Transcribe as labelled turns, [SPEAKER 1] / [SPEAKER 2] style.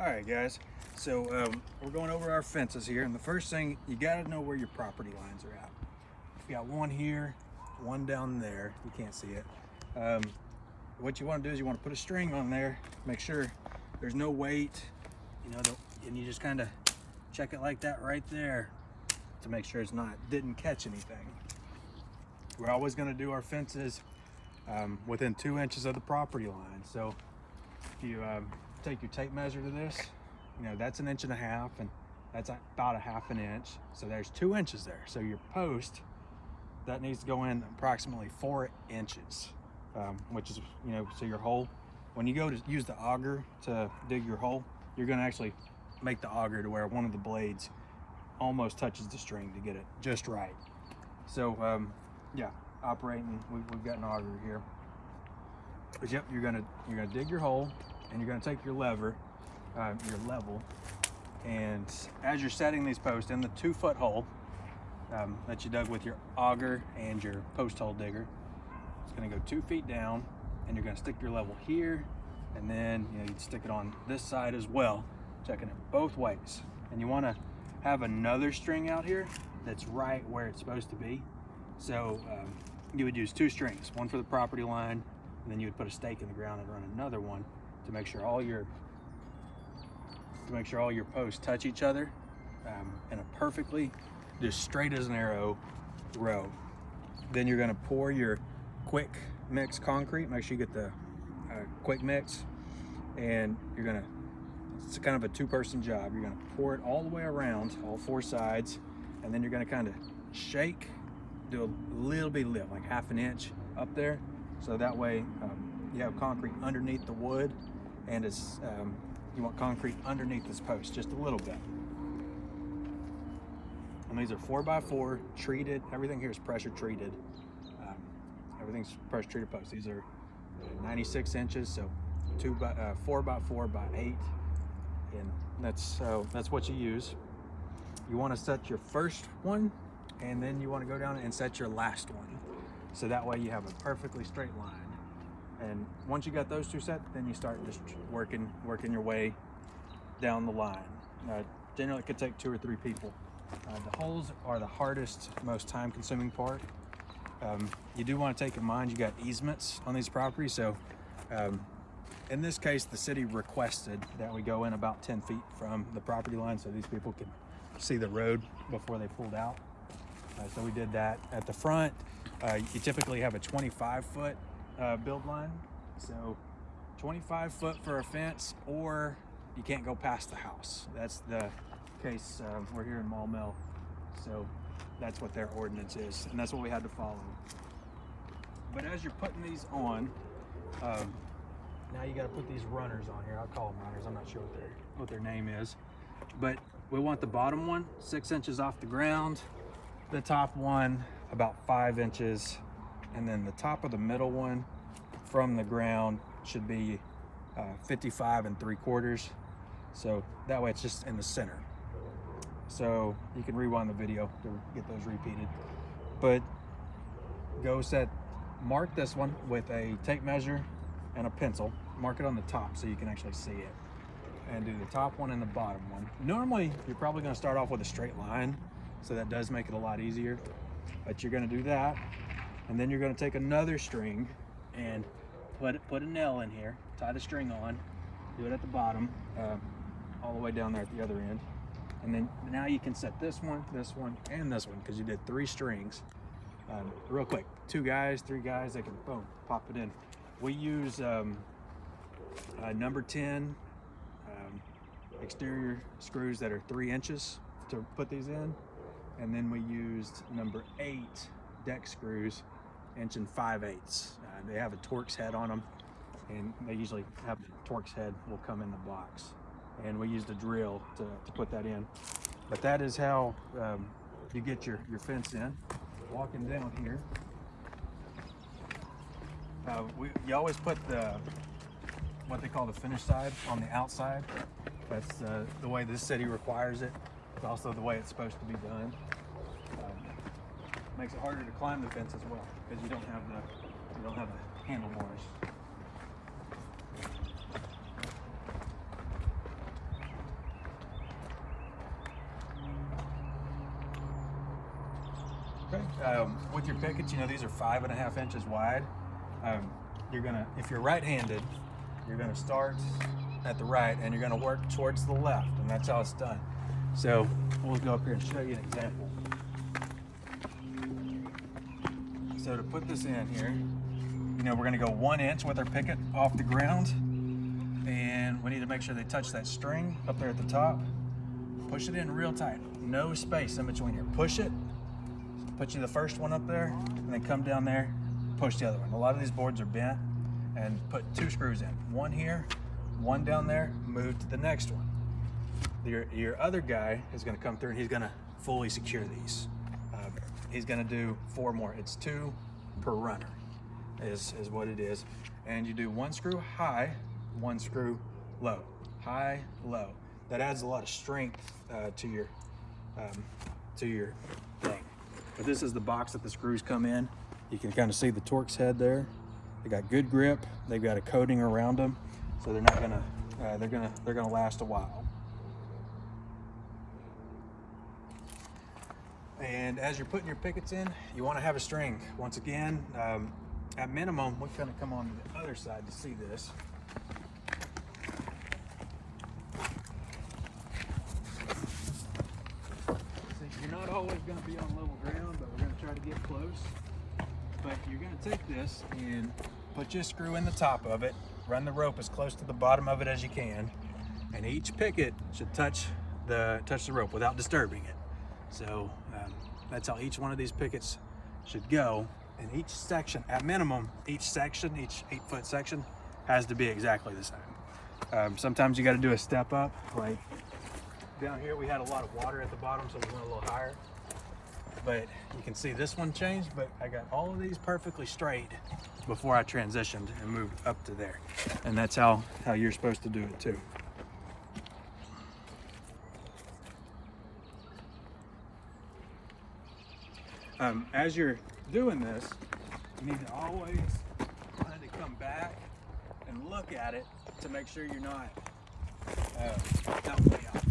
[SPEAKER 1] All right, guys. So we're going over our fences here, and the first thing, you got to know where your property lines are at. If you got one here, one down there, you can't see it. What you want to do is you want to put a string on there, make sure there's no weight, and you just kind of check it like that right there to make sure didn't catch anything. We're always going to do our fences within 2 inches of the property line. So if you take your tape measure to this, that's 1.5 inches, and that's about 1/2 inch. So there's 2 inches there. So your post, that needs to go in approximately 4 inches, which is, so your hole, when you go to use the auger to dig your hole, you're gonna actually make the auger to where one of the blades almost touches the string to get it just right. So yeah, operating, we've got an auger here. But yep, you're gonna dig your hole, and you're gonna take your lever, your level, and as you're setting these posts in the 2-foot hole that you dug with your auger and your post hole digger, it's gonna go 2 feet down, and you're gonna stick your level here, and then you'd stick it on this side as well, checking it both ways. And you wanna have another string out here that's right where it's supposed to be. So you would use 2 strings, one for the property line, and then you would put a stake in the ground and run another one to make sure all your posts touch each other in a perfectly, just straight as an arrow row. Then you're gonna pour your quick mix concrete. Make sure you get the quick mix, and it's kind of a 2-person job. You're gonna pour it all the way around, all 4 sides, and then you're gonna kind of shake, do a little bit lift, like 1/2 inch up there. So that way you have concrete underneath the wood, and you want concrete underneath this post just a little bit. And these are 4x4 treated. Everything here is pressure treated. Everything's pressure treated posts. These are 96 inches, so 4x4 by 8, and that's what you use. You want to set your first one, and then you want to go down and set your last one, so that way you have a perfectly straight line. And once you got those 2 set, then you start just working your way down the line. Generally, it could take 2 or 3 people. The holes are the hardest, most time-consuming part. You do want to take in mind you got easements on these properties. So in this case, the city requested that we go in about 10 feet from the property line so these people can see the road before they pulled out. So we did that. At the front, you typically have a 25-foot build line. So 25 foot for a fence, or you can't go past the house. That's the case. We're here in Maumelle, so that's what their ordinance is, and that's what we had to follow. But as you're putting these on, now you got to put these runners on here. I'll call them runners. I'm not sure what their name is, but we want the bottom one 6 inches off the ground, the top one about 5 inches, and then the top of the middle one from the ground should be 55 3/4. So that way it's just in the center. So you can rewind the video to get those repeated. But mark this one with a tape measure and a pencil. Mark it on the top so you can actually see it. And do the top one and the bottom one. Normally, you're probably gonna start off with a straight line, so that does make it a lot easier. But you're gonna do that, and then you're gonna take another string and put a nail in here, tie the string on, do it at the bottom, all the way down there at the other end. And then now you can set this one, and this one, because you did 3 strings. Real quick, 2 guys, 3 guys, they can boom, pop it in. We use number 10 exterior screws that are 3 inches to put these in. And then we used number 8 deck screws, 1 5/8 inches. They have a Torx head on them, and they usually have the Torx head will come in the box. And we used a drill to put that in. But that is how you get your fence in. Walking down here, you always put what they call the finish side on the outside. That's the way this city requires it. It's also the way it's supposed to be done. Makes it harder to climb the fence as well because you don't have the handlebars. Okay. With your pickets, you know, these are 5.5 inches wide. You're gonna, if you're right-handed, you're gonna start at the right and you're gonna work towards the left, and that's how it's done. So we'll go up here and show you an example. So to put this in here, you know, we're gonna go 1 inch with our picket off the ground, and we need to make sure they touch that string up there at the top. Push it in real tight, no space in between here. Push it, put you the first one up there, and then come down there, push the other one. A lot of these boards are bent, and put 2 screws in. 1 here, 1 down there, move to the next one. Your other guy is gonna come through and he's gonna fully secure these. He's gonna do 4 more. It's 2 per runner is what it is. And you do 1 screw high, 1 screw low. High, low. That adds a lot of strength to your thing. But this is the box that the screws come in. You can kind of see the Torx head there. They got good grip. They've got a coating around them, so they're not gonna they're gonna last a while. And as you're putting your pickets in, you want to have a string. Once again, at minimum, we're gonna come on to the other side to see this. You're not always going to be on level ground, but we're going to try to get close. But you're going to take this and put your screw in the top of it, run the rope as close to the bottom of it as you can, and each picket should touch the rope without disturbing it. So that's how each one of these pickets should go. And each section, at minimum, each 8-foot section has to be exactly the same. Sometimes you got to do a step up, like down here we had a lot of water at the bottom, so we went a little higher. But you can see this one changed, but I got all of these perfectly straight before I transitioned and moved up to there. And that's how you're supposed to do it too. As you're doing this, you need to always kind of come back and look at it to make sure you're not way out.